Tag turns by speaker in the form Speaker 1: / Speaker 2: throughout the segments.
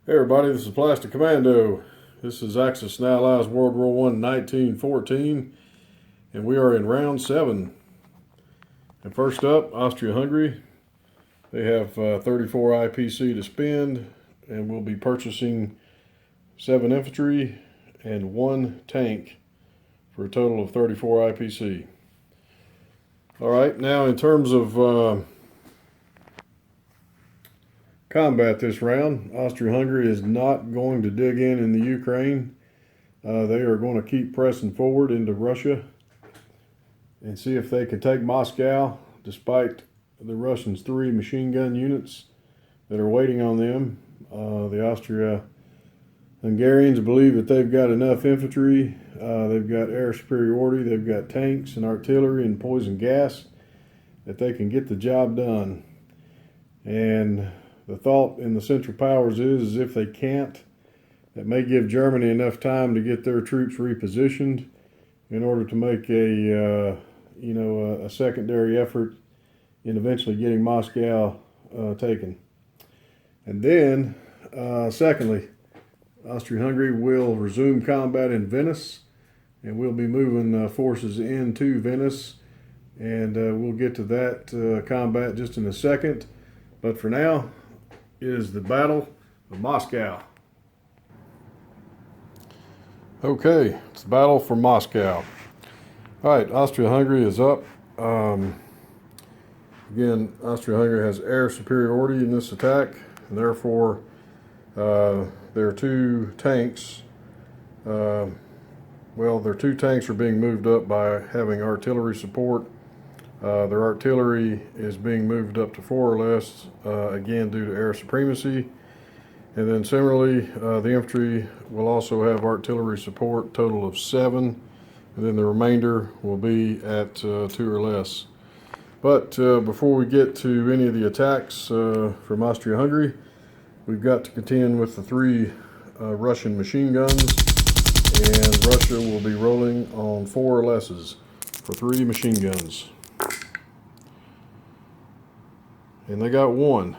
Speaker 1: Hey everybody, this is Plastic Commando. This is Axis and Allies World War I 1914, and we are in round 7. And first up, Austria-Hungary. They have 34 IPC to spend, and we'll be purchasing 7 infantry and 1 tank for a total of 34 IPC. Alright, now in terms of combat this round, Austria-Hungary is not going to dig in the Ukraine. They are going to keep pressing forward into Russia and see if they can take Moscow, despite the Russians' 3 machine gun units that are waiting on them. The Austria-Hungarians believe that they've got enough infantry, they've got air superiority, they've got tanks and artillery and poison gas that they can get the job done. And the thought in the Central Powers is if they can't, that may give Germany enough time to get their troops repositioned in order to make a secondary effort in eventually getting Moscow taken. And then, secondly, Austria-Hungary will resume combat in Venice, and we'll be moving forces into Venice, and we'll get to that combat just in a second. But for now, is the Battle of Moscow. Okay, it's the battle for Moscow. All right, Austria-Hungary is up. Again, Austria-Hungary has air superiority in this attack, and therefore their 2 tanks, their 2 tanks are being moved up by having artillery support. Their artillery is being moved up to 4 or less, again due to air supremacy. And then similarly, the infantry will also have artillery support, total of 7. And then the remainder will be at 2 or less. But before we get to any of the attacks from Austria-Hungary, we've got to contend with the 3 Russian machine guns. And Russia will be rolling on 4 or lesses for 3 machine guns. And they got 1.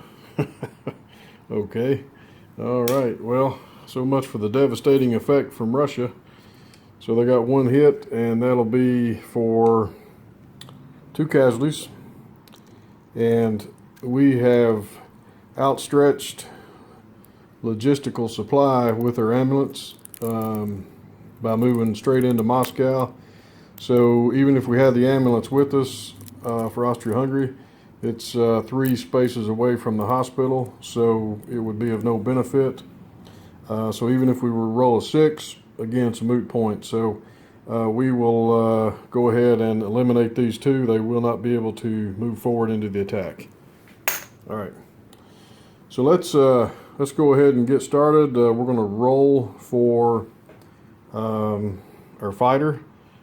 Speaker 1: Okay. All right. Well, so much for the devastating effect from Russia. So they got 1 hit, and that'll be for 2 casualties. And we have outstretched logistical supply with our ambulance by moving straight into Moscow. So even if we had the ambulance with us for Austria-Hungary, it's 3 spaces away from the hospital, so it would be of no benefit. So even if we were to roll a 6, again, it's a moot point. So we will go ahead and eliminate these 2. They will not be able to move forward into the attack. All right. So let's go ahead and get started. We're going to roll for our fighter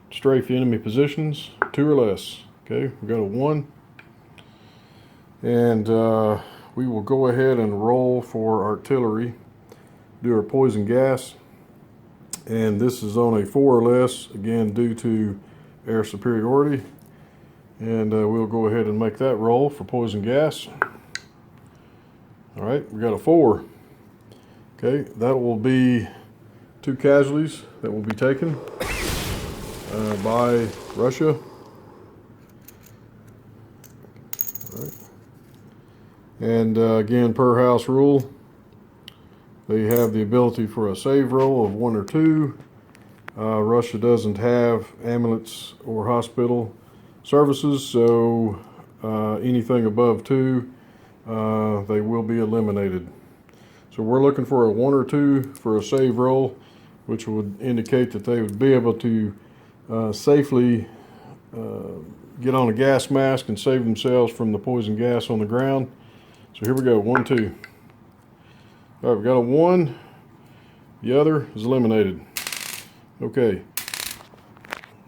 Speaker 1: to strafe the enemy positions, 2 or less. Okay, we got a 1. And we will go ahead and roll for artillery, do our poison gas, and this is on a 4 or less, again due to air superiority. And we'll go ahead and make that roll for poison gas. All right, we got a 4. Okay, that will be 2 casualties that will be taken by Russia. All right. And again, per house rule, they have the ability for a save roll of 1 or 2. Russia doesn't have ambulance or hospital services, so anything above 2, they will be eliminated. So we're looking for a 1 or 2 for a save roll, which would indicate that they would be able to safely get on a gas mask and save themselves from the poison gas on the ground. So here we go, 1, 2. All right, we got a 1. The other is eliminated. Okay.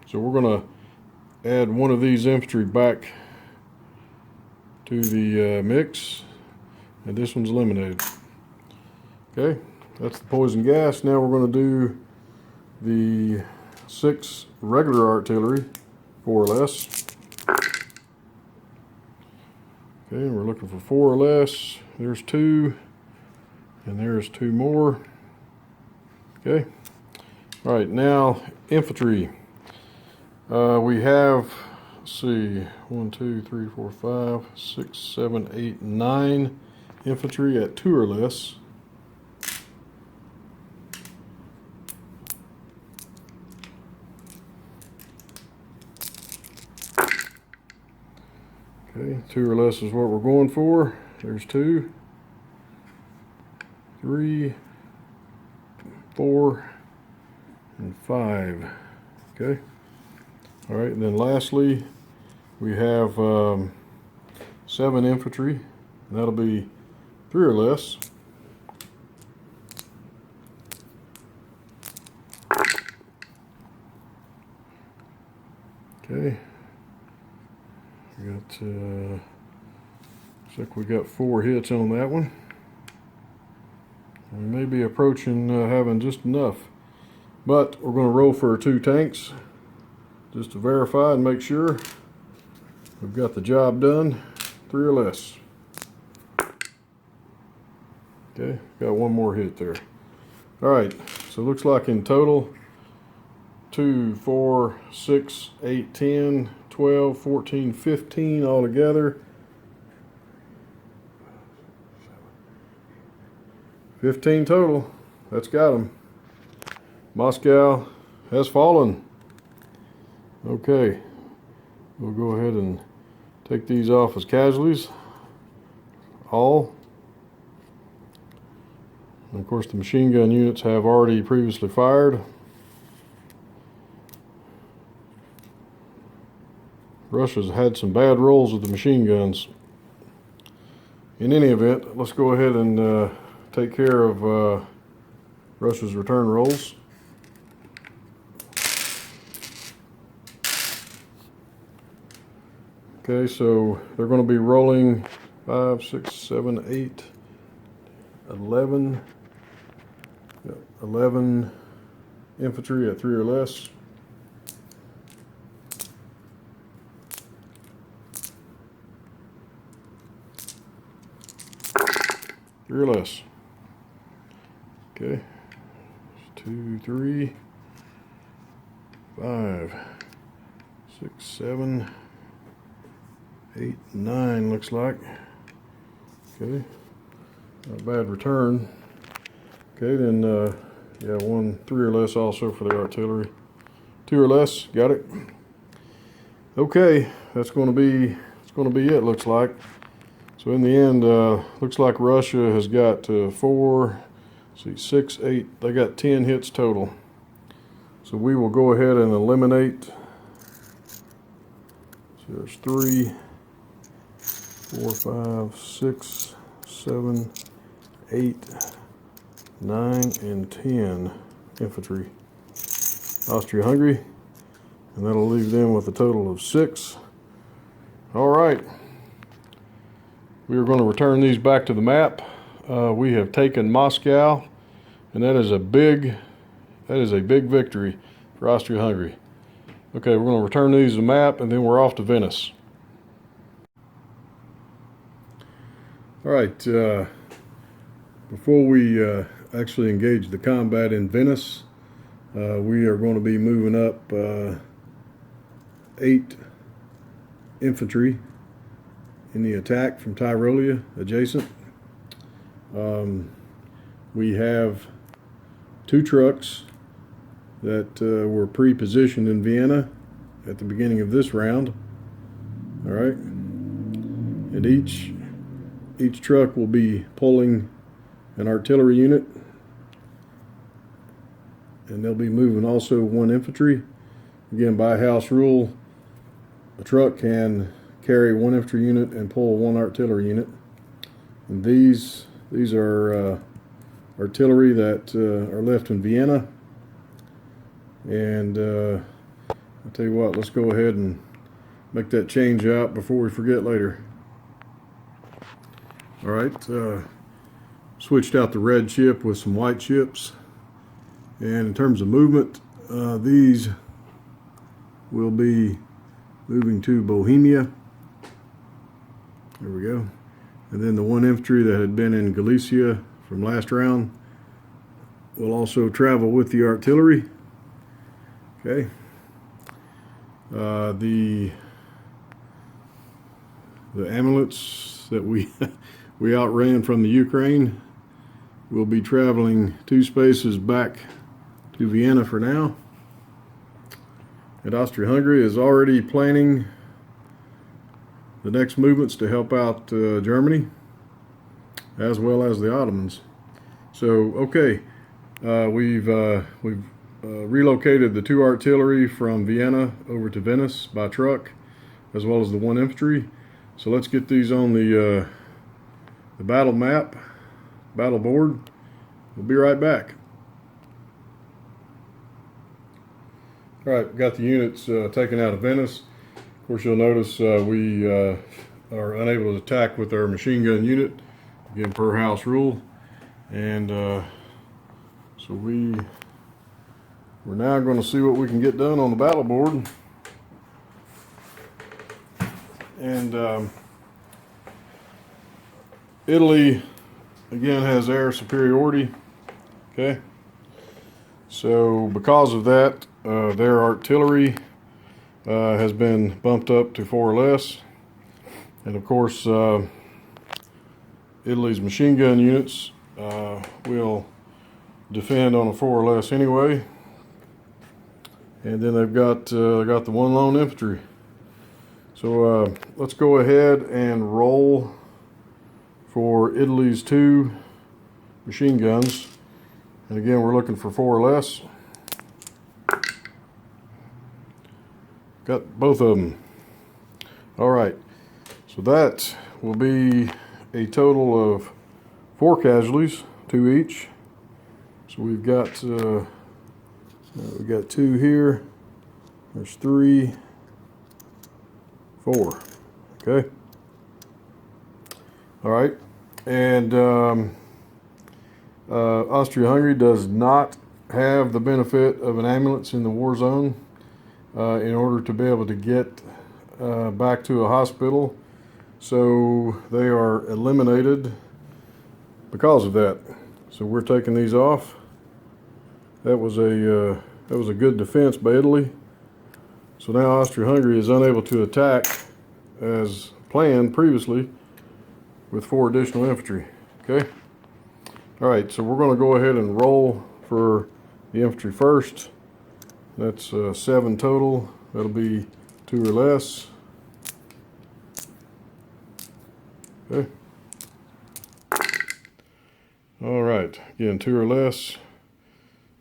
Speaker 1: So we're going to add 1 of these infantry back to the mix, and this one's eliminated. Okay, that's the poison gas. Now we're going to do the 6 regular artillery, 4 or less. Okay, we're looking for 4 or less. There's 2. And there's 2 more. Okay. All right, now infantry. We have, let's see, 1, 2, 3, 4, 5, 6, 7, 8, 9 infantry at 2 or less. Okay, 2 or less is what we're going for. There's 2, 3, 4, and 5. Okay. All right, and then lastly, we have 7 infantry, and that'll be 3 or less. Okay. We got, looks like we got 4 hits on that one. We may be approaching having just enough, but we're going to roll for 2 tanks just to verify and make sure we've got the job done. 3 or less. Okay, got 1 more hit there. All right, so it looks like in total 2, 4, 6, 8, 10, 12, 14, 15 altogether. 15 total. That's got them. Moscow has fallen. Okay, we'll go ahead and take these off as casualties. All. And of course, the machine gun units have already previously fired. Russia's had some bad rolls with the machine guns. In any event, let's go ahead and take care of Russia's return rolls. Okay, so they're going to be rolling 5, 6, 7, 8, 11. 11 infantry at 3 or less. Three or less. Okay. 2, 3, 5, 6, 7, 8, 9 looks like. Okay. Not a bad return. Okay, then yeah, 1, 3 or less also for the artillery. 2 or less, got it. Okay, that's going to be it. Looks like. So in the end, looks like Russia has got 4, see, 6, 8. They got 10 hits total. So we will go ahead and eliminate. So there's 3, 4, 5, 6, 7, 8, 9, and 10 infantry. Austria-Hungary, and that'll leave them with a total of 6. All right. We are going to return these back to the map. We have taken Moscow, and that is a big victory for Austria-Hungary. Okay, we're going to return these to the map, and then we're off to Venice. All right, before we actually engage the combat in Venice, we are going to be moving up 8 infantry in the attack from Tyrolia adjacent. We have 2 trucks that were pre-positioned in Vienna at the beginning of this round. All right, and each truck will be pulling an artillery unit, and they'll be moving also 1 infantry. Again, by house rule, a truck can carry 1 infantry unit and pull 1 artillery unit. And these are artillery that are left in Vienna. And I'll tell you what, let's go ahead and make that change out before we forget later. All right, switched out the red ship with some white ships. And in terms of movement, these will be moving to Bohemia. There we go. And then the 1 infantry that had been in Galicia from last round will also travel with the artillery. Okay. The ambulance that we we outran from the Ukraine will be traveling 2 spaces back to Vienna for now. And Austria-Hungary is already planning the next movements to help out Germany, as well as the Ottomans. So, okay, we've relocated the 2 artillery from Vienna over to Venice by truck, as well as the 1 infantry. So let's get these on the battle map, battle board. We'll be right back. All right, got the units taken out of Venice. Of course, you'll notice we are unable to attack with our machine gun unit, again per house rule. And so we're now going to see what we can get done on the battle board. And Italy again has air superiority. Okay, so because of that, their artillery has been bumped up to 4 or less, and of course Italy's machine gun units will defend on a 4 or less anyway. And then they've got the 1 lone infantry. So let's go ahead and roll for Italy's 2 machine guns. And again, we're looking for 4 or less. Got both of them. All right, so that will be a total of 4 casualties, 2 each. So we've got 2 here. There's 3, 4. Okay. All right, and Austria-Hungary does not have the benefit of an ambulance in the war zone in order to be able to get back to a hospital. So they are eliminated because of that. So we're taking these off. That was a good defense by Italy. So now Austria-Hungary is unable to attack as planned previously with 4 additional infantry. Okay. All right, so we're going to go ahead and roll for the infantry first. That's 7 total. That'll be 2 or less. Okay. All right, again, 2 or less.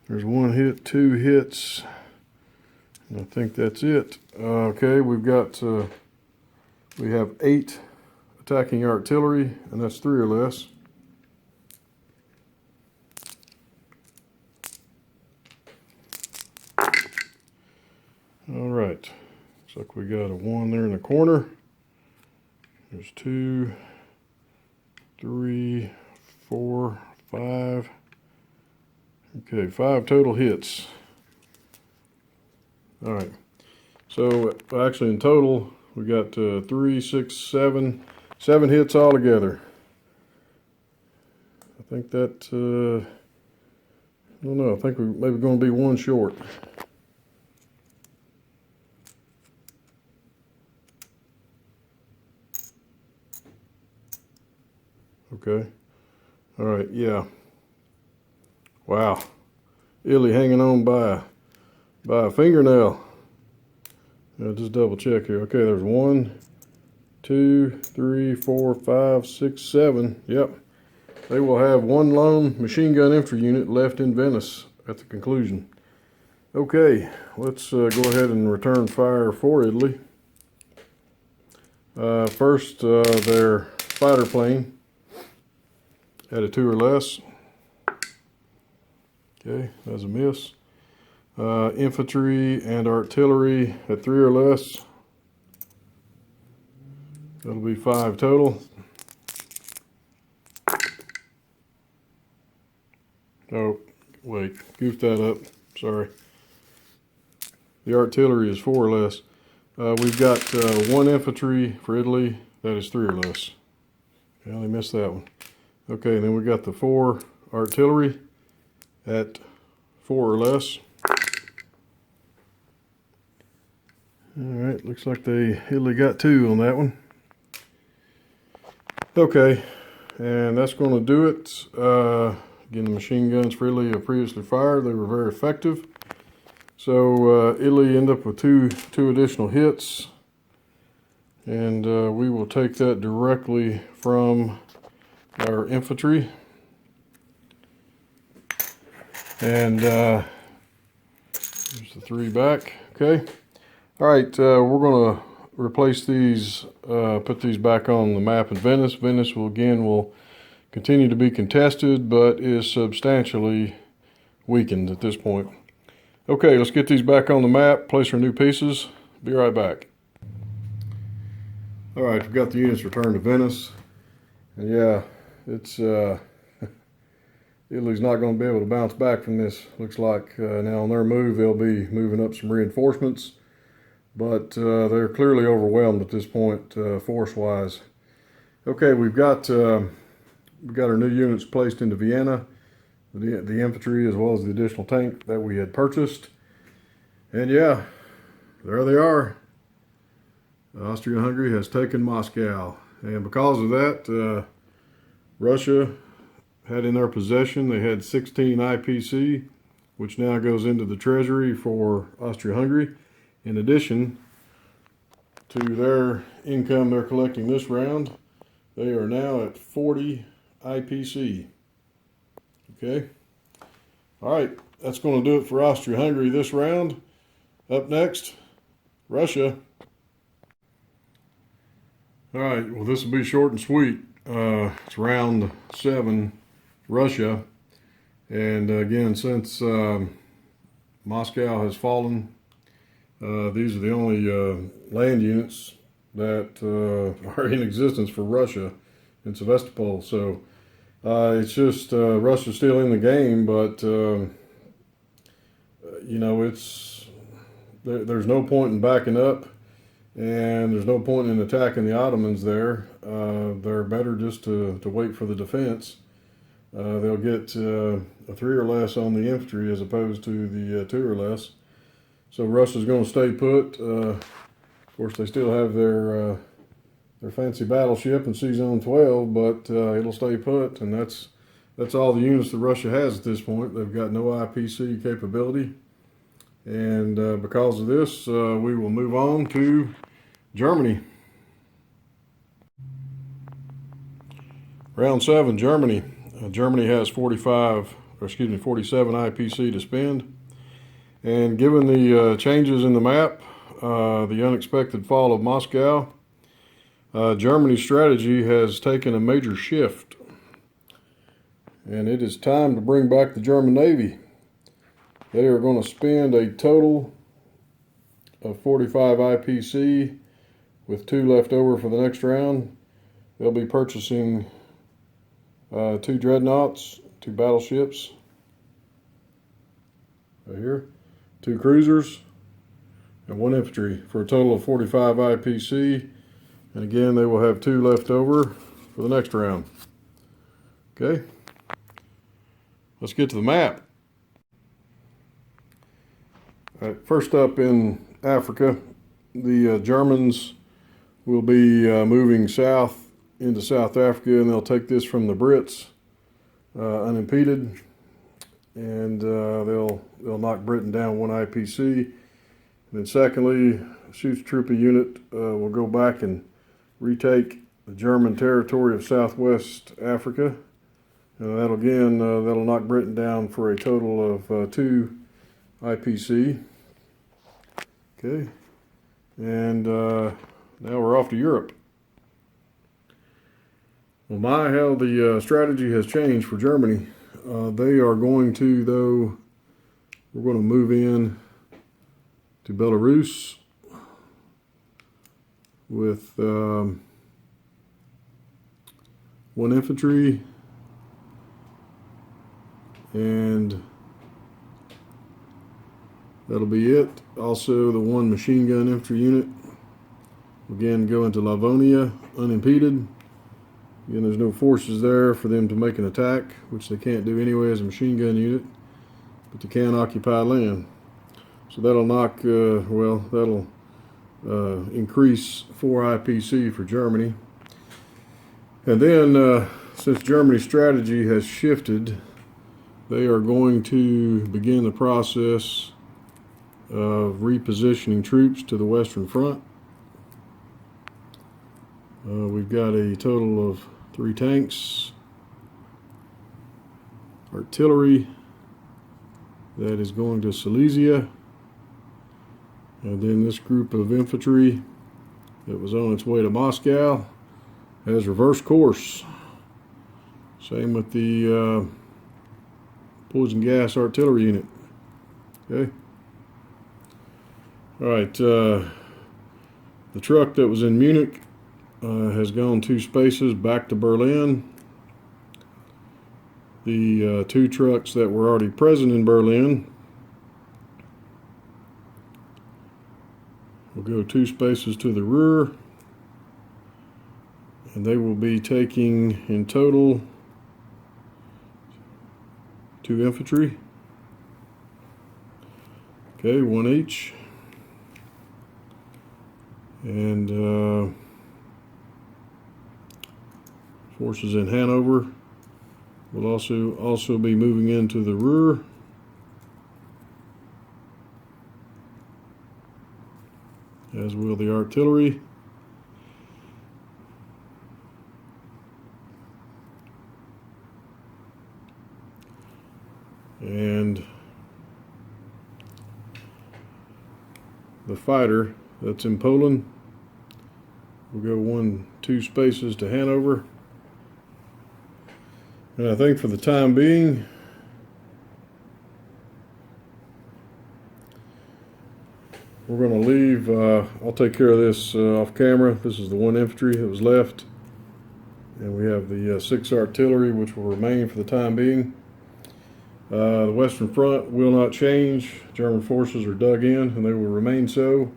Speaker 1: There's 1 hit, 2 hits. And I think that's it. Okay, we have 8 attacking artillery, and that's 3 or less. All right, looks like we got a 1 there in the corner. There's 2, 3, 4, 5. Okay, 5 total hits. All right, so actually in total we got 3, 6, 7 hits altogether. I think that I don't know, I think we're maybe going to be 1 short. Okay. All right. Yeah. Wow. Italy hanging on by a fingernail. I'll just double check here. Okay, there's 1, 2, 3, 4, 5, 6, 7. Yep. They will have 1 lone machine gun infantry unit left in Venice at the conclusion. Okay, let's go ahead and return fire for Italy. First, their fighter plane at a 2 or less. Okay, that's a miss. Infantry and artillery at 3 or less. That'll be 5 total. Oh, wait, goofed that up. Sorry. The artillery is 4 or less. We've got 1 infantry for Italy. That is 3 or less. I only missed that one. Okay, and then we got the 4 artillery at 4 or less. All right, looks like they Italy got 2 on that one. Okay, and that's going to do it. Again, the machine guns for Italy have previously fired. They were very effective. So Italy ended up with two additional hits, and we will take that directly from our infantry. And there's the 3 back. Okay. All right, we're going to replace these, put these back on the map in Venice. Venice will continue to be contested, but is substantially weakened at this point. Okay, let's get these back on the map, place our new pieces. Be right back. All right, we've got the units returned to Venice. And yeah, it's Italy's not going to be able to bounce back from this. Looks like now on their move, they'll be moving up some reinforcements. But they're clearly overwhelmed at this point, force-wise. Okay, we've got our new units placed into Vienna, the infantry as well as the additional tank that we had purchased. And yeah, there they are. Austria-Hungary has taken Moscow. And because of that, Russia had in their possession, they had 16 IPC, which now goes into the treasury for Austria-Hungary. In addition to their income they're collecting this round, they are now at 40 IPC. Okay. All right, that's going to do it for Austria-Hungary this round. Up next, Russia. All right, well, this will be short and sweet. It's round 7, Russia. And again, since Moscow has fallen, these are the only land units that are in existence for Russia in Sevastopol. So it's just Russia's still in the game, but you know, there's no point in backing up, and there's no point in attacking the Ottomans there. They're better just to wait for the defense. They'll get a 3 or less on the infantry as opposed to the 2 or less. So Russia's going to stay put. Of course, they still have their fancy battleship in C-Zone 12, but it'll stay put, and that's all the units that Russia has at this point. They've got no IPC capability, and because of this, we will move on to Germany. Round 7, Germany. Germany has 47 IPC to spend. And given the changes in the map, the unexpected fall of Moscow, Germany's strategy has taken a major shift. And it is time to bring back the German Navy. They are going to spend a total of 45 IPC with 2 left over for the next round. They'll be purchasing 2 dreadnoughts, 2 battleships, right here, 2 cruisers, and 1 infantry for a total of 45 IPC. And again, they will have 2 left over for the next round. Okay, let's get to the map. All right, first up in Africa, the Germans will be moving south into South Africa, and they'll take this from the Brits unimpeded, and they'll knock Britain down 1 IPC. And then secondly, Schutztruppe Trooper unit will go back and retake the German territory of Southwest Africa. That'll knock Britain down for a total of 2 IPC. Okay, and now we're off to Europe. Well, how the strategy has changed for Germany. They are going to, though, we're going to move in to Belarus with 1 infantry and that'll be it. Also, the 1 machine gun infantry unit. Again, go into Livonia unimpeded. Again, there's no forces there for them to make an attack, which they can't do anyway as a machine gun unit, but they can occupy land. So that'll knock, that'll increase 4 IPC for Germany. And then, since Germany's strategy has shifted, they are going to begin the process of repositioning troops to the Western Front. We've got a total of 3 tanks, artillery that is going to Silesia, and then this group of infantry that was on its way to Moscow has reversed course. Same with the poison gas artillery unit. Okay. All right. The truck that was in Munich has gone 2 spaces back to Berlin. The 2 trucks that were already present in Berlin will go 2 spaces to the rear, and they will be taking in total 2 infantry. Okay, 1 each. And forces in Hanover will also be moving into the rear. As will the artillery. And the fighter that's in Poland will go 2 spaces to Hanover. And I think for the time being, we're going to leave. I'll take care of this off camera. This is the 1 infantry that was left. And we have the 6 artillery, which will remain for the time being. The Western Front will not change. German forces are dug in, and they will remain so.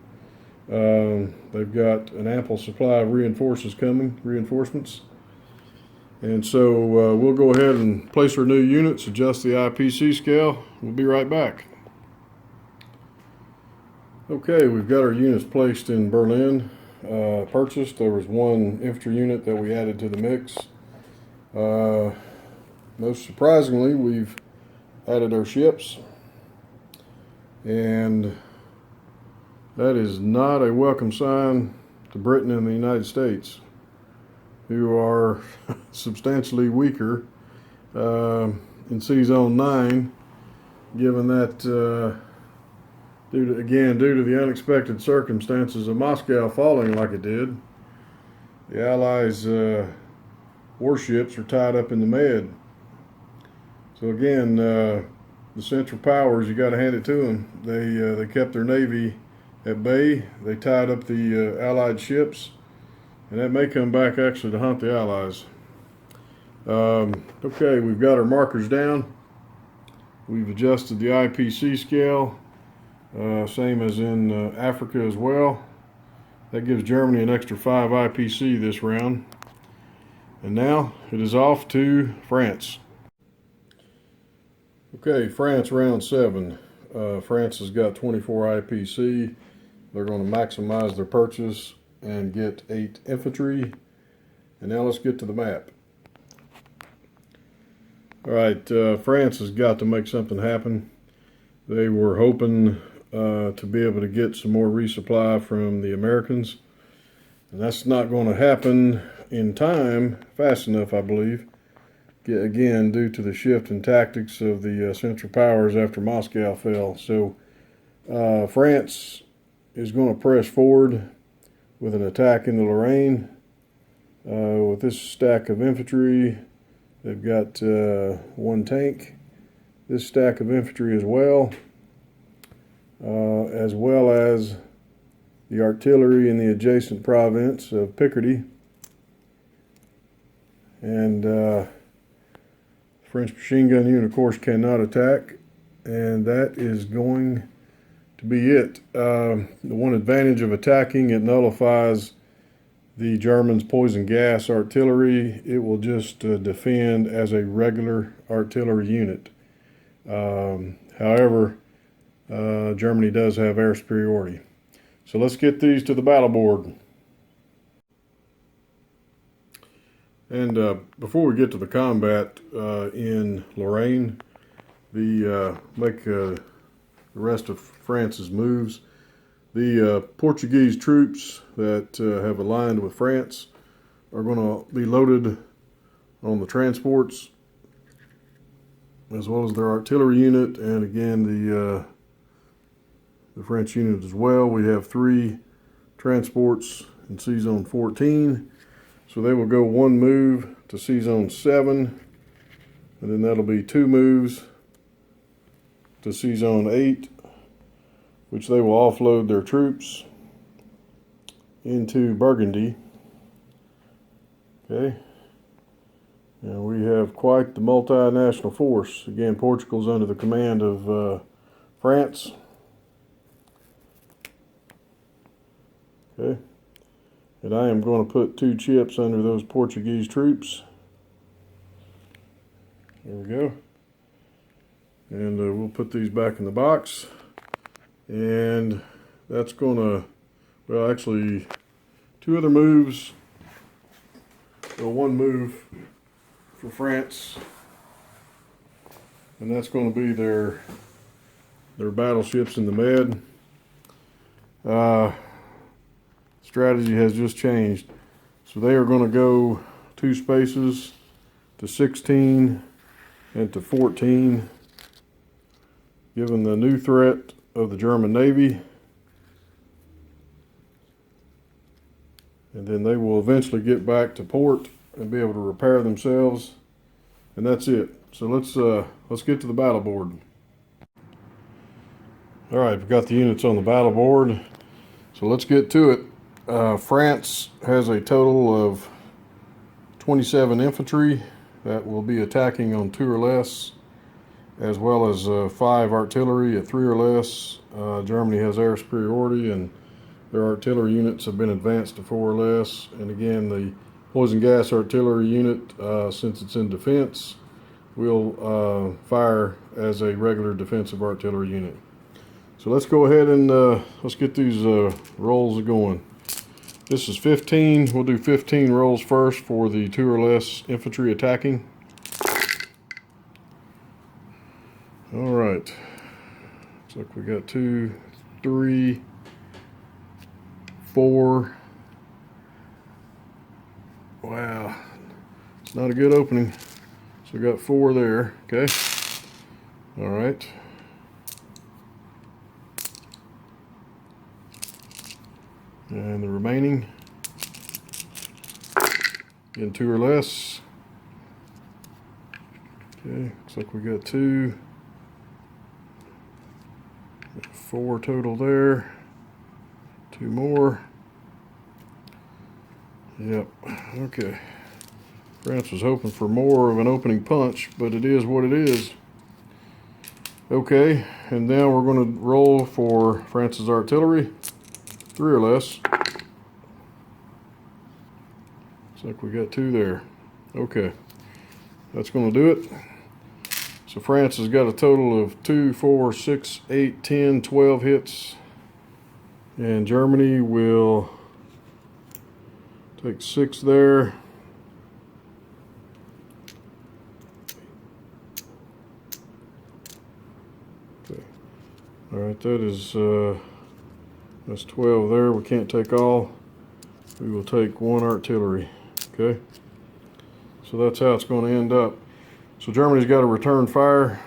Speaker 1: They've got an ample supply of reinforcements. And so we'll go ahead and place our new units, adjust the IPC scale. We'll be right back. Okay, we've got our units placed in Berlin, purchased. There was 1 infantry unit that we added to the mix. Most surprisingly, we've added our ships, and that is not a welcome sign to Britain and the United States, who are substantially weaker in C-Zone 9, given that due to the unexpected circumstances of Moscow falling like it did, the Allies' warships are tied up in the Med. So again, the Central Powers, you got to hand it to them. They kept their navy at bay. They tied up the Allied ships, and that may come back actually to haunt the Allies. Okay, we've got our markers down. We've adjusted the IPC scale, same as in Africa as well. That gives Germany an extra 5 IPC this round. And now it is off to France. Okay, France round 7. France has got 24 IPC. They're going to maximize their purchase and get 8 infantry. And now let's get to the map. All right, France has got to make something happen. They were hoping to be able to get some more resupply from the Americans. And that's not going to happen in time, fast enough, I believe. Again, due to the shift in tactics of the Central Powers after Moscow fell. So France is going to press forward with an attack in the Lorraine. With this stack of infantry, they've got 1 tank. This stack of infantry as well as the artillery in the adjacent province of Picardy. And French machine gun unit, of course, cannot attack, and that is going to be it. The one advantage of attacking, it nullifies the Germans' poison gas artillery, it will just defend as a regular artillery unit. However, Germany does have air superiority. So let's get these to the battle board. And before we get to the combat in Lorraine, make the rest of France's moves, the Portuguese troops that have aligned with France are going to be loaded on the transports, as well as their artillery unit, and again the French unit as well. We have 3 transports in Sea Zone 14, so they will go 1 move to Sea Zone 7, and then that'll be 2 moves to Sea Zone 8, which they will offload their troops into Burgundy. Okay, and we have quite the multinational force. Again, Portugal's under the command of France. Okay, and I am going to put 2 chips under those Portuguese troops. There we go. And we'll put these back in the box. And that's going to, well, actually 2 other moves. Well, 1 move for France, and that's going to be their battleships in the Med. Strategy has just changed, so they are going to go 2 spaces to 16 and to 14, given the new threat of the German Navy, and then they will eventually get back to port and be able to repair themselves, and that's it. So let's get to the battle board. All right, we've got the units on the battle board, so let's get to it. France has a total of 27 infantry that will be attacking on 2 or less, as well as 5 artillery at 3 or less. Germany has air superiority, and their artillery units have been advanced to 4 or less. And again, the poison gas artillery unit, since it's in defense, will fire as a regular defensive artillery unit. So let's go ahead and let's get these rolls going. This is 15. We'll do 15 rolls first for the 2 or less infantry attacking. All right. Looks like we got 2, 3, 4. Wow, it's not a good opening. So we got 4 there. Okay. All right. And the remaining, again, 2 or less. Okay, looks like we got 2. 4 total there. 2 more. Yep, okay. France was hoping for more of an opening punch, but it is what it is. Okay, and now we're going to roll for France's artillery. 3 or less. Looks like we got 2 there. Okay, that's going to do it. So France has got a total of 2, 4, 6, 8, 10, 12 hits. And Germany will take 6 there. Okay. All right, that's 12 there. We can't take all. We will take 1 artillery. Okay. So that's how it's going to end up. So Germany's got to return fire.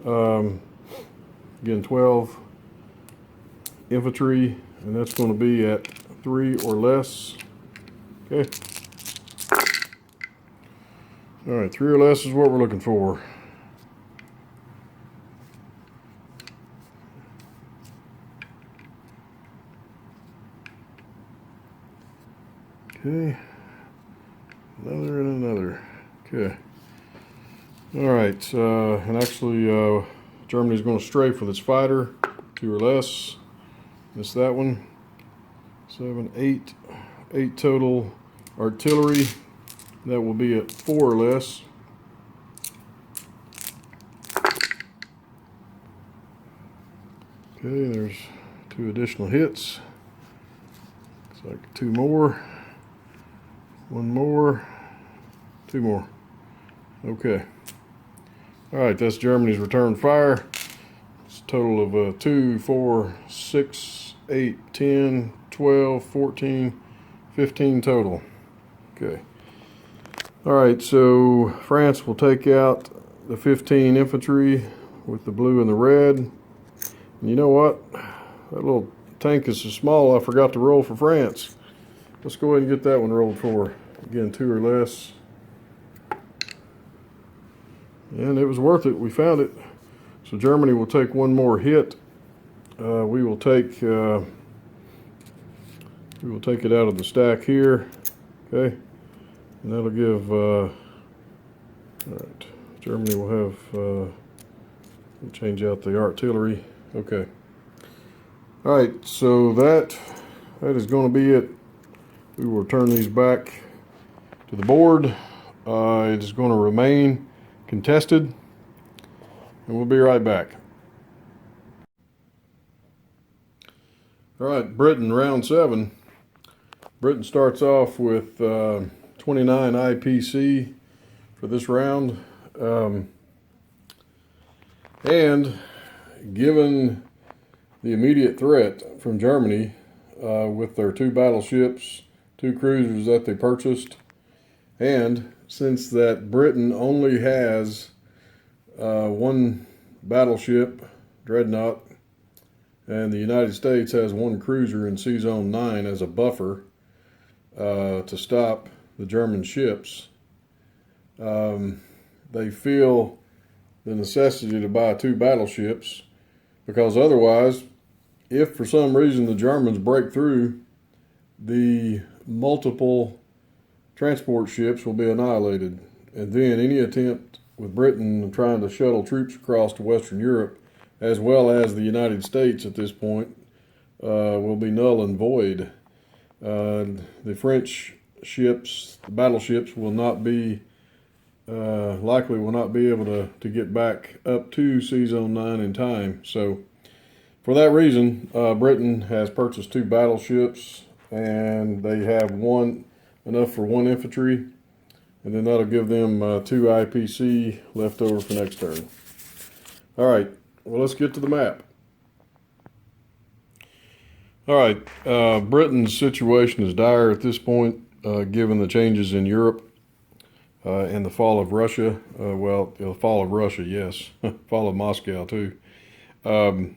Speaker 1: Again, 12 infantry, and that's going to be at 3 or less. Okay. All right, 3 or less is what we're looking for. Okay. Another and another. Okay. All right, and actually Germany's going to strafe with its fighter, 2 or less. Missed that one. 7, 8. 8 total artillery. That will be at 4 or less. Okay, there's 2 additional hits. Looks like 2 more. 1 more. 2 more. Okay. Alright, that's Germany's return fire. It's a total of 2, 4, 6, 8, 10, 12, 14, 15 total. Okay. Alright, so France will take out the 15 infantry with the blue and the red. And you know what? That little tank is so small I forgot to roll for France. Let's go ahead and get that one rolled for. Again, 2 or less. And it was worth it. We found it. So Germany will take 1 more hit. We will take it out of the stack here. Okay. And that'll give, all right, Germany will have, we'll change out the artillery. Okay. All right, so that is going to be it. We will turn these back to the board. It is going to remain contested, and we'll be right back. All right, Britain, round 7. Britain starts off with 29 IPC for this round. And given the immediate threat from Germany with their 2 battleships, 2 cruisers that they purchased, and since that Britain only has 1 battleship, Dreadnought, and the United States has 1 cruiser in Sea Zone 9 as a buffer to stop the German ships, they feel the necessity to buy 2 battleships, because otherwise, if for some reason the Germans break through, the multiple transport ships will be annihilated, and then any attempt with Britain trying to shuttle troops across to Western Europe, as well as the United States at this point, will be null and void. The French ships, the battleships, will not be likely will not be able to get back up to Sea Zone 9 in time. So for that reason, Britain has purchased 2 battleships, and they have enough for 1 infantry, and then that'll give them 2 IPC left over for next turn. All right, well, let's get to the map. All right, Britain's situation is dire at this point, given the changes in Europe and the fall of Russia. Well, the fall of Russia, yes. Fall of Moscow, too. For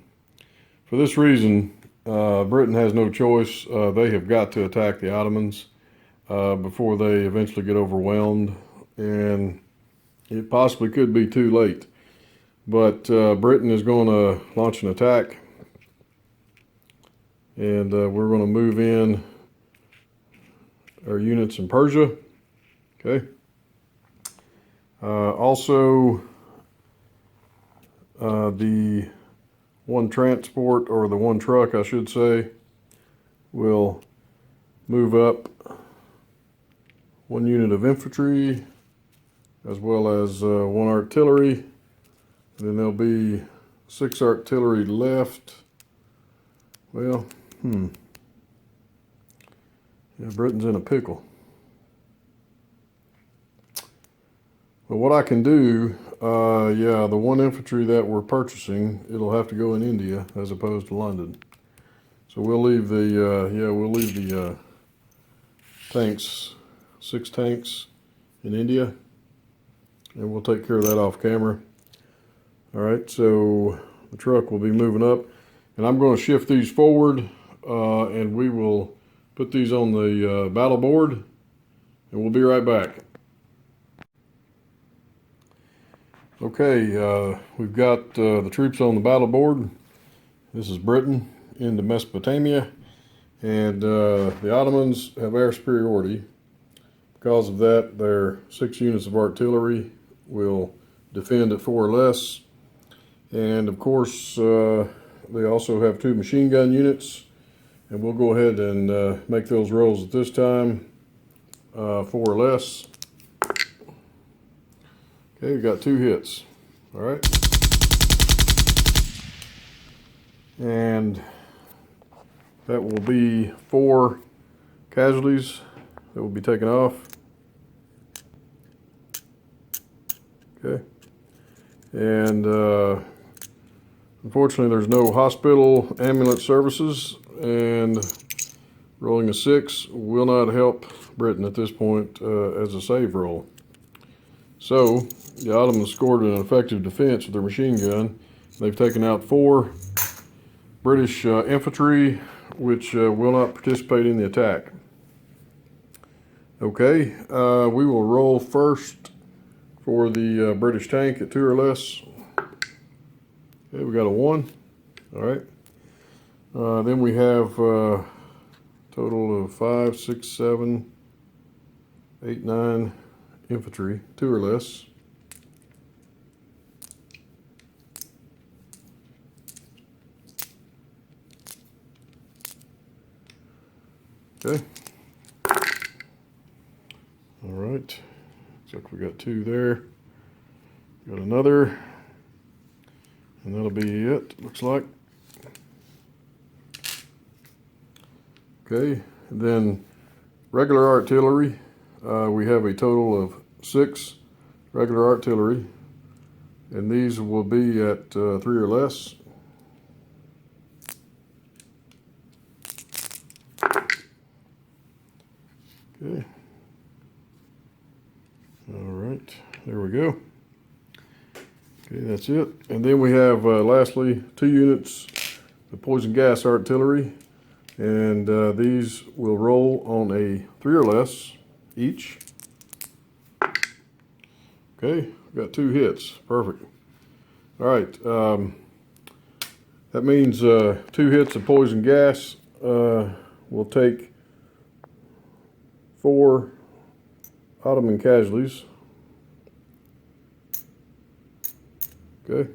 Speaker 1: this reason, Britain has no choice. They have got to attack the Ottomans before they eventually get overwhelmed, and it possibly could be too late. But Britain is going to launch an attack, and we're going to move in our units in Persia. Okay. Also, the 1 transport, or the 1 truck, I should say, will move up 1 unit of infantry, as well as 1 artillery. And then there'll be 6 artillery left. Well, yeah, Britain's in a pickle. But what I can do, yeah, the 1 infantry that we're purchasing, it'll have to go in India as opposed to London. So we'll leave the tanks, 6 tanks in India, and we'll take care of that off camera. All right, so the truck will be moving up, and I'm going to shift these forward, and we will put these on the battle board, and we'll be right back. Okay, we've got the troops on the battle board. This is Britain into Mesopotamia, and the Ottomans have air superiority. Because of that, their 6 units of artillery will defend at 4 or less. And of course, they also have 2 machine gun units, And we'll go ahead and make those rolls at this time, 4 or less. Okay, we got 2 hits. All right. And that will be 4 casualties that will be taken off. Okay. And unfortunately, there's no hospital ambulance services, and rolling a 6 will not help Britain at this point as a save roll. So the Ottomans scored an effective defense with their machine gun. They've taken out 4 British infantry, which will not participate in the attack. Okay, we will roll first for the British tank at 2 or less. Okay, we got a 1. All right. Then we have a total of 5, 6, 7, 8, 9 infantry, 2 or less. Okay. All right. Looks like we got 2 there. Got another. And that'll be it, looks like. Okay. And then regular artillery. We have a total of 6 regular artillery. And these will be at 3 or less. Okay. All right, there we go. Okay, that's it. And then we have, lastly, 2 units of poison gas artillery. And these will roll on a 3 or less each. Okay, we've got 2 hits. Perfect. All right. That means 2 hits of poison gas will take 4 Ottoman casualties. Okay.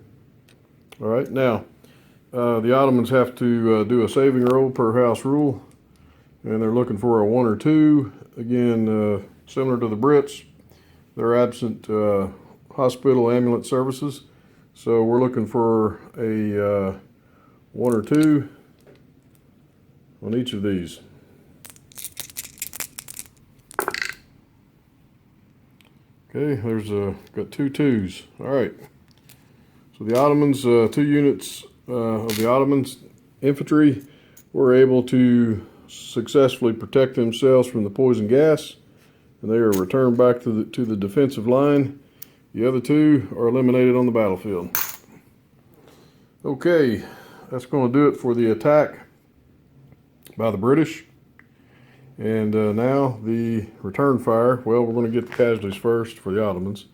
Speaker 1: All right. Now, the Ottomans have to do a saving roll per house rule, and they're looking for a 1 or 2. Again, similar to the Brits, they're absent hospital ambulance services, so we're looking for a 1 or 2 on each of these. Okay, there's got 2 2s. All right. So the Ottomans, 2 units of the Ottomans infantry were able to successfully protect themselves from the poison gas, and they are returned back to the defensive line. The other 2 are eliminated on the battlefield. Okay, that's going to do it for the attack by the British. And now the return fire. Well, we're going to get the casualties first for the Ottomans.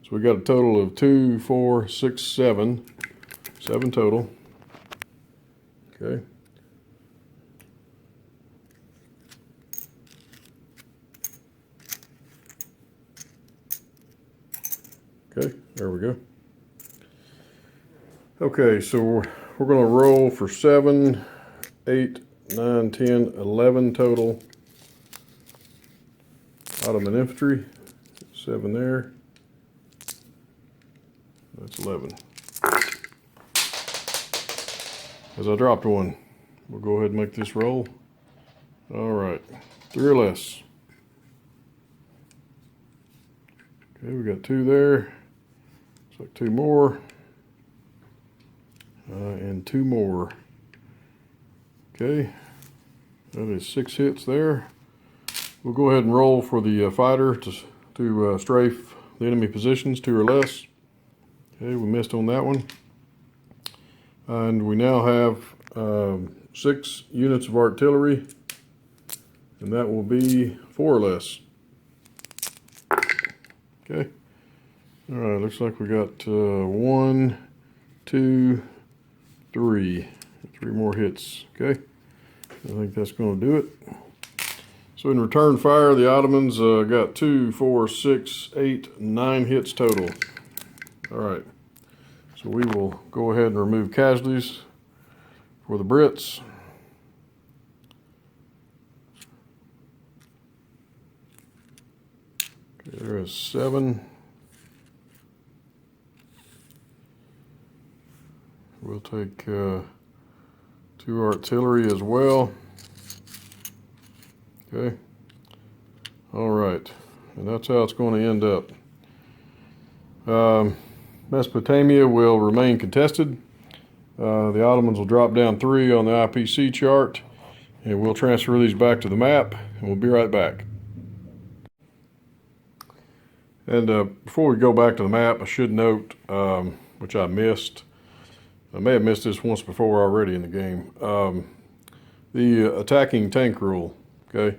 Speaker 1: So we got a total of 2, 4, 6, 7. 7 total. Okay. Okay, there we go. Okay, so we're going to roll for 7, 8, 9, 10, 11 total Ottoman infantry. 7 there. That's 11. As I dropped 1, we'll go ahead and make this roll. All right, 3 or less. Okay, we got 2 there. Looks like 2 more. And 2 more. Okay, that is 6 hits there. We'll go ahead and roll for the fighter to strafe the enemy positions, 2 or less. Okay, we missed on that one. And we now have 6 units of artillery, and that will be 4 or less. Okay. All right, looks like we got 1, 2, 3. 3 more hits. Okay. I think that's going to do it. So in return fire, the Ottomans got 2, 4, 6, 8, 9 hits total. All right. So we will go ahead and remove casualties for the Brits. There is 7. We'll take 2 artillery as well. Okay. All right. And that's how it's going to end up. Mesopotamia will remain contested. The Ottomans will drop down 3 on the IPC chart, and we'll transfer these back to the map, and we'll be right back. And before we go back to the map, I should note, which I missed, I may have missed this once before already in the game, the attacking tank rule. Okay,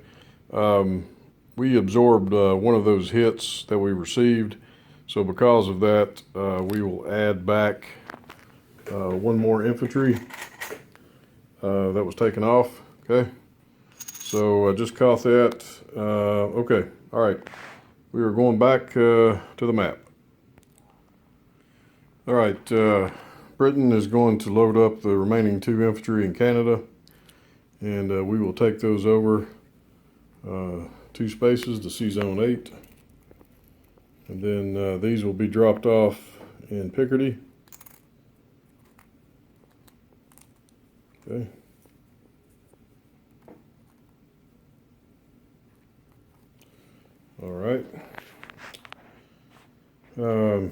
Speaker 1: we absorbed one of those hits that we received, so because of that, we will add back 1 more infantry that was taken off. Okay, so I just caught that. Okay, all right. We are going back to the map. All right, Britain is going to load up the remaining 2 infantry in Canada, and we will take those over 2 spaces to Sea Zone 8. And then these will be dropped off in Picardy. Okay. All right. As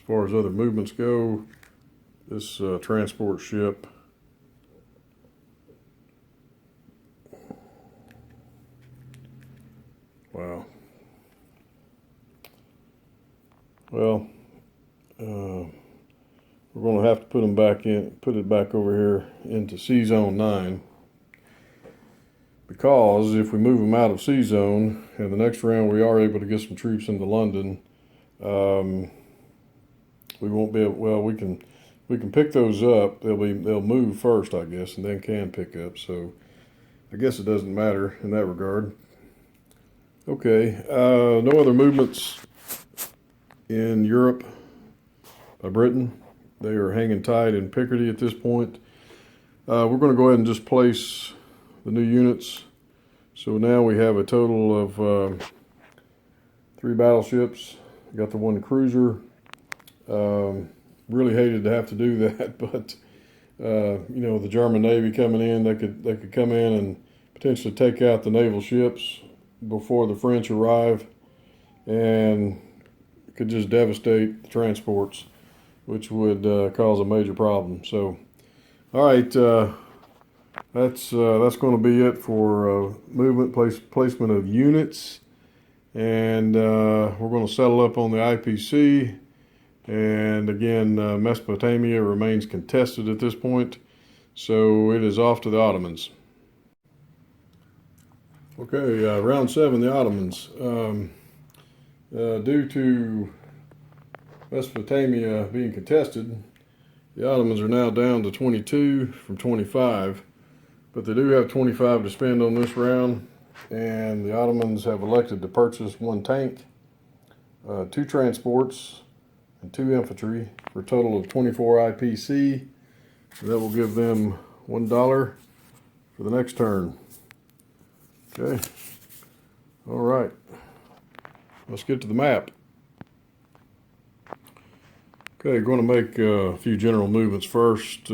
Speaker 1: far as other movements go, this transport ship wow. Well, we're going to have to put it back over here into Sea Zone 9. Because if we move them out of Sea Zone, and the next round we are able to get some troops into London, we won't be able, well, we can pick those up. They'll move first, I guess, and then can pick up. So I guess it doesn't matter in that regard. Okay, no other movements in Europe by Britain. They are hanging tight in Picardy at this point. We're going to go ahead and just place the new units. So now we have a total of 3 battleships. Got the 1 cruiser. Really hated to have to do that, but you know, the German Navy coming in, they could come in and potentially take out the naval ships before the French arrive, and could just devastate the transports, which would cause a major problem. So, all right, that's going to be it for movement placement of units, and we're going to settle up on the IPC. And again, Mesopotamia remains contested at this point, so it is off to the Ottomans. Okay, round 7, the Ottomans. Due to Mesopotamia being contested, the Ottomans are now down to 22 from 25, but they do have 25 to spend on this round, and the Ottomans have elected to purchase 1 tank, 2 transports, and 2 infantry for a total of 24 IPC. That will give them $1 for the next turn. Okay. All right. Let's get to the map. Okay, going to make a few general movements first.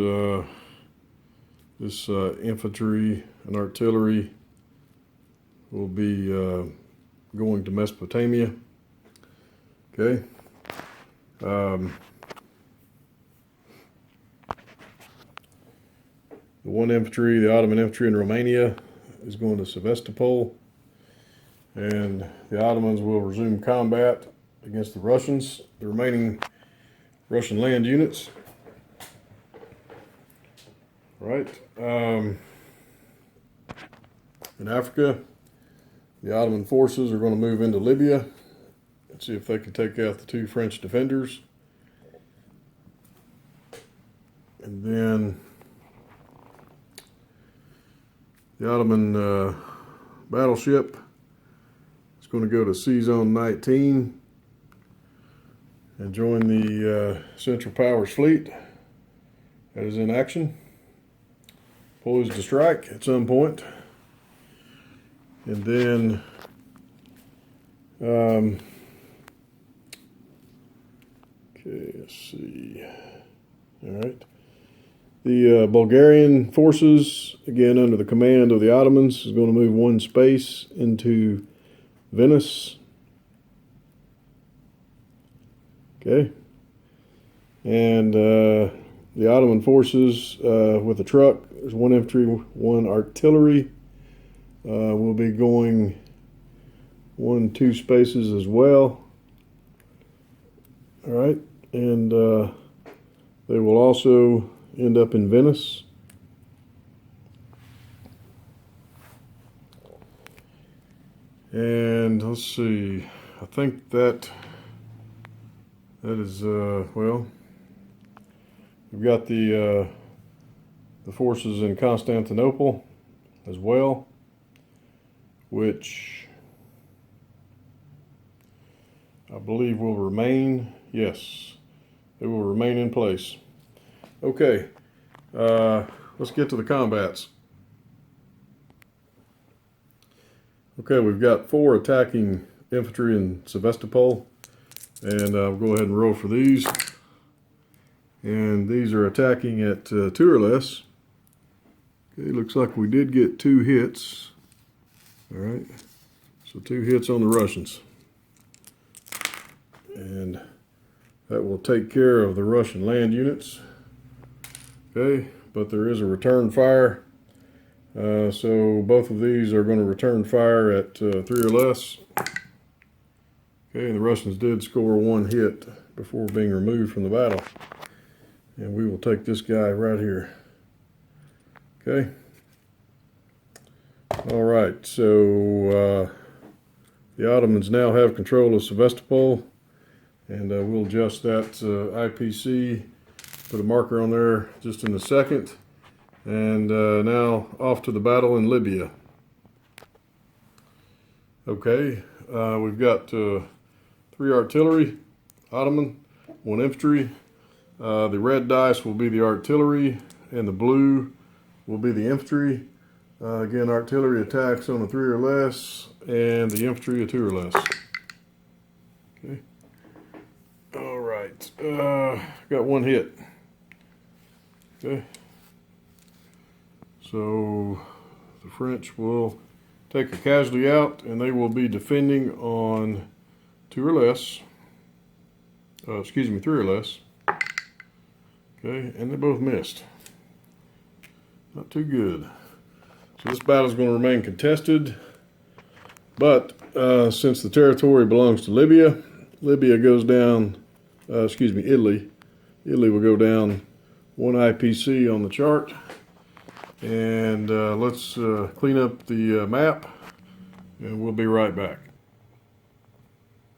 Speaker 1: This infantry and artillery will be going to Mesopotamia. Okay. The 1 infantry, the Ottoman infantry in Romania, is going to Sevastopol, and the Ottomans will resume combat against the Russians, the remaining Russian land units. Right. In Africa, the Ottoman forces are going to move into Libya and see if they can take out the 2 French defenders. And then the Ottoman battleship is going to go to Sea Zone 19 and join the Central Powers fleet that is in action, poised to strike at some point. And then okay, let's see. All right. The Bulgarian forces, again under the command of the Ottomans, is going to move one space into Venice. Okay. And the Ottoman forces with a truck, there's one infantry, one artillery, will be going 2 spaces as well. All right. And they will also end up in Venice. And let's see, I think that is, well, we've got the forces in Constantinople as well, which I believe will remain. Yes, they will remain in place. Okay, let's get to the combats. Okay, we've got 4 attacking infantry in Sevastopol, and I'll go ahead and roll for these. And these are attacking at 2 or less. Okay, looks like we did get 2 hits. All right, so 2 hits on the Russians. And that will take care of the Russian land units. Okay, but there is a return fire. So both of these are going to return fire at 3 or less. Okay, and the Russians did score 1 hit before being removed from the battle. And we will take this guy right here. Okay. All right, so the Ottomans now have control of Sevastopol. And we'll adjust that IPC, put a marker on there just in a second. And now off to the battle in Libya. Okay, we've got 3 artillery, Ottoman, 1 infantry. The red dice will be the artillery, and the blue will be the infantry. Again, artillery attacks on a 3 or less, and the infantry a 2 or less. Okay. All right, got 1 hit. Okay. So the French will take a casualty out, and they will be defending on 2 or less. 3 or less. Okay, and they both missed. Not too good. So this battle is going to remain contested, but since the territory belongs to Libya, Libya goes down, Italy. Italy will go down 1 IPC on the chart. And let's clean up the map, and we'll be right back.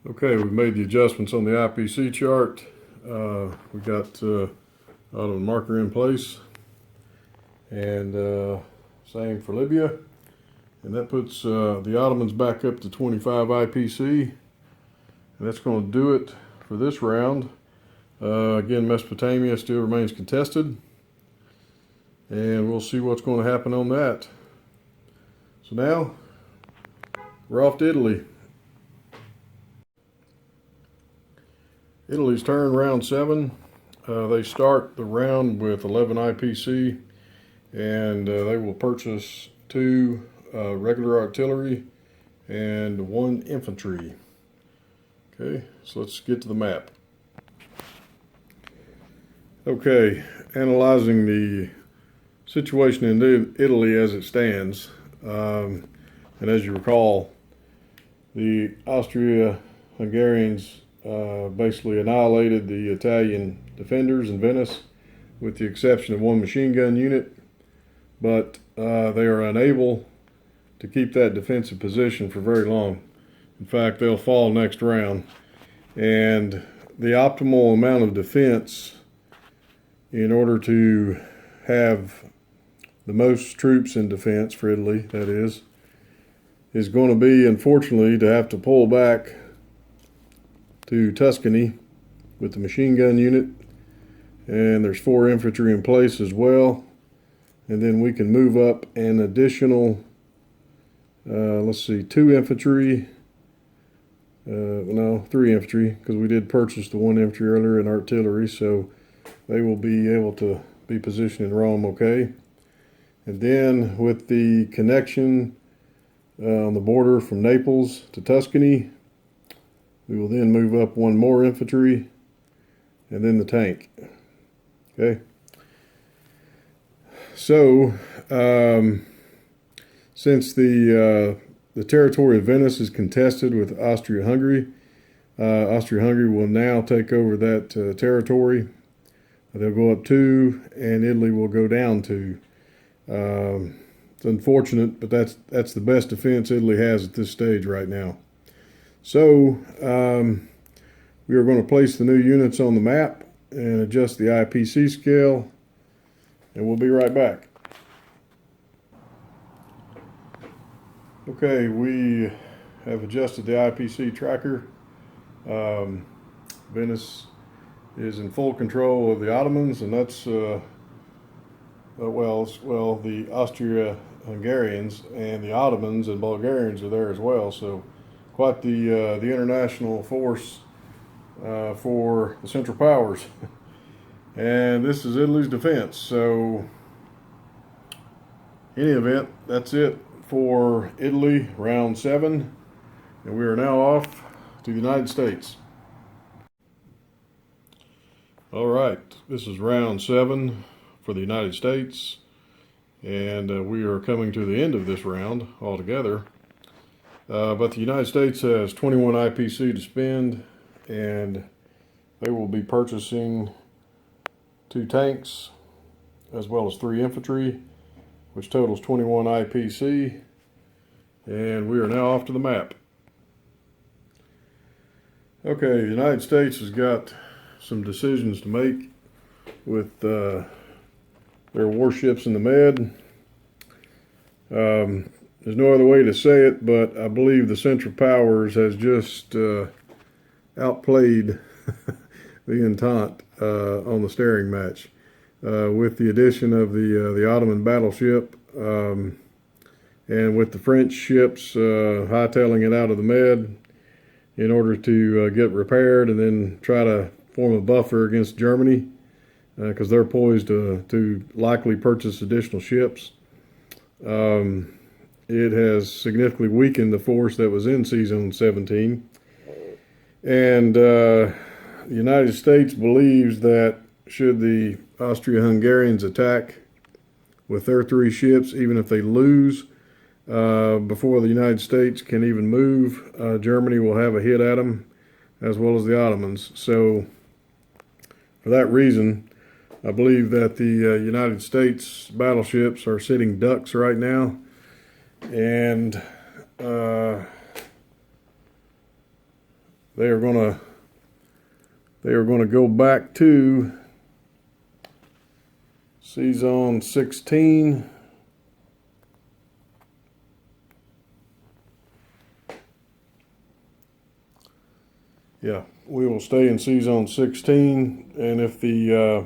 Speaker 1: Okay, we've made the adjustments on the IPC chart. We got auto marker in place, and same for Libya. And that puts the Ottomans back up to 25 IPC. And that's going to do it for this round. Again, Mesopotamia still remains contested. And we'll see what's going to happen on that. So now, we're off to Italy. Italy's turn, round 7. They start the round with 11 IPC, and they will purchase 2 regular artillery and 1 infantry. Okay, so let's get to the map. Okay, analyzing the situation in Italy as it stands, and as you recall, the Austria-Hungarians basically annihilated the Italian defenders in Venice, with the exception of 1 machine gun unit, but they are unable to keep that defensive position for very long. In fact, they'll fall next round, and the optimal amount of defense in order to have the most troops in defense for Italy, that is going to be, unfortunately, to have to pull back to Tuscany with the machine gun unit. And there's 4 infantry in place as well. And then we can move up an additional let's see, 2 infantry. No, 3 infantry, because we did purchase the 1 infantry earlier in artillery, so they will be able to be positioned in Rome okay. And then with the connection on the border from Naples to Tuscany, we will then move up 1 more infantry and then the tank. Okay. So, since the territory of Venice is contested with Austria-Hungary, Austria-Hungary will now take over that territory. They'll go up 2, and Italy will go down 2. It's unfortunate, but that's the best defense Italy has at this stage right now. So we are going to place the new units on the map and adjust the IPC scale, and we'll be right back. Okay, we have adjusted the IPC tracker. Venice is in full control of the Ottomans, and that's the Austria-Hungarians and the Ottomans and Bulgarians are there as well. So quite the international force for the Central Powers. And this is Italy's defense. So in any event, that's it for Italy, round 7. And we are now off to the United States. All right, this is round 7 for the United States. And we are coming to the end of this round altogether. But the United States has 21 IPC to spend, and they will be purchasing 2 tanks as well as 3 infantry, which totals 21 IPC. And we are now off to the map. Okay, the United States has got some decisions to make with their warships in the Med. There's no other way to say it, but I believe the Central Powers has just outplayed the Entente on the staring match with the addition of the Ottoman battleship and with the French ships hightailing it out of the Med in order to get repaired and then try to form a buffer against Germany because they're poised to likely purchase additional ships. It has significantly weakened the force that was in Sea Zone 17. And the United States believes that should the Austria-Hungarians attack with their 3 ships, even if they lose before the United States can even move, Germany will have a hit at them, as well as the Ottomans. So for that reason, I believe that the United States battleships are sitting ducks right now, and they are going to go back to Sea Zone 16. Yeah, we will stay in Sea Zone 16, and if the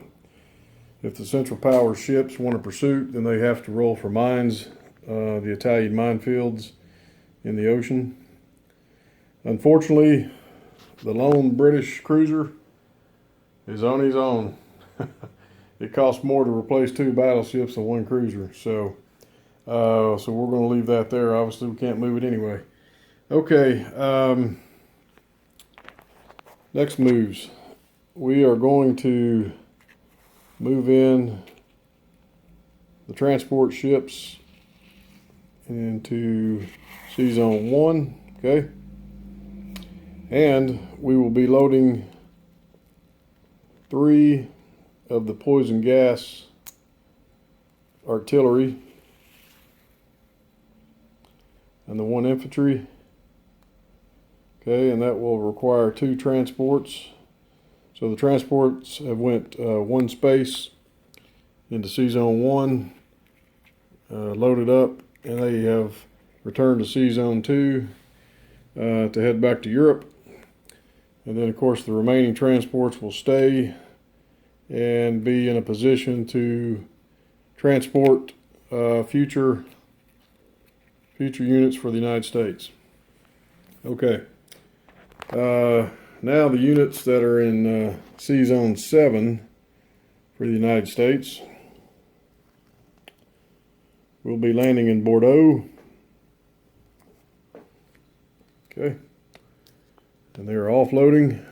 Speaker 1: Central Powers ships want a pursuit, then they have to roll for mines, the Italian minefields in the ocean. Unfortunately, the lone British cruiser is on his own. It costs more to replace 2 battleships than 1 cruiser, so we're going to leave that there. Obviously, we can't move it anyway. Okay, next moves. We are going to move in the transport ships into Sea Zone 1, okay? And we will be loading 3 of the poison gas artillery and the 1 infantry. Okay, and that will require 2 transports. So the transports have went 1 space into Sea Zone 1, loaded up, and they have returned to Sea Zone 2 to head back to Europe. And then, of course, the remaining transports will stay and be in a position to transport future future units for the United States. Okay. Now the units that are in C-Zone 7 for the United States will be landing in Bordeaux. Okay. And they are offloading.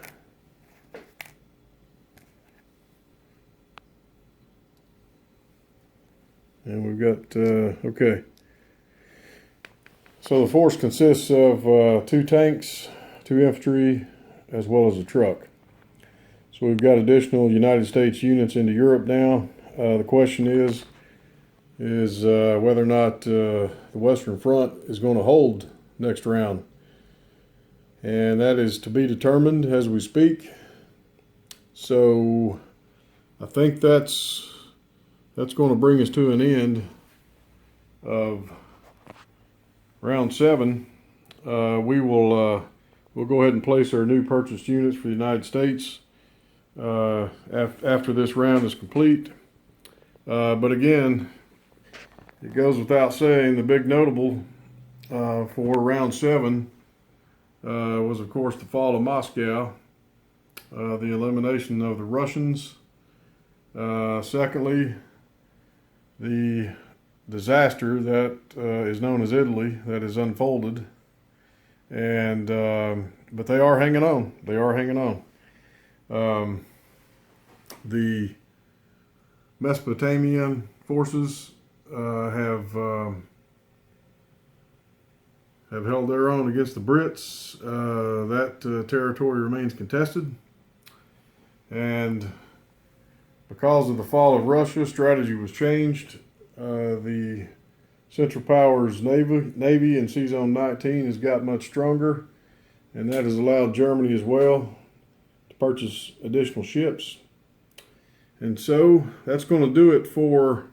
Speaker 1: And we've got, okay. So the force consists of 2 tanks, 2 infantry, as well as a truck. So we've got additional United States units into Europe now. The question is whether or not the Western Front is going to hold next round. And that is to be determined as we speak. So I think that's going to bring us to an end of round 7. We'll go ahead and place our new purchased units for the United States after this round is complete. But again, it goes without saying, the big notable for round 7 was, of course, the fall of Moscow, the elimination of the Russians. Secondly, the disaster that is known as Italy that has unfolded, and but they are hanging on. They are hanging on. The Mesopotamian forces have held their own against the Brits. That territory remains contested, and because of the fall of Russia, strategy was changed. The Central Powers Navy in C-Zone 19 has got much stronger, and that has allowed Germany as well to purchase additional ships. And so that's going to do it for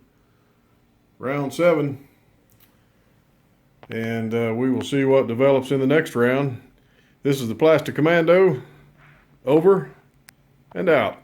Speaker 1: round 7. And we will see what develops in the next round. This is the Plastic Commando. Over and out.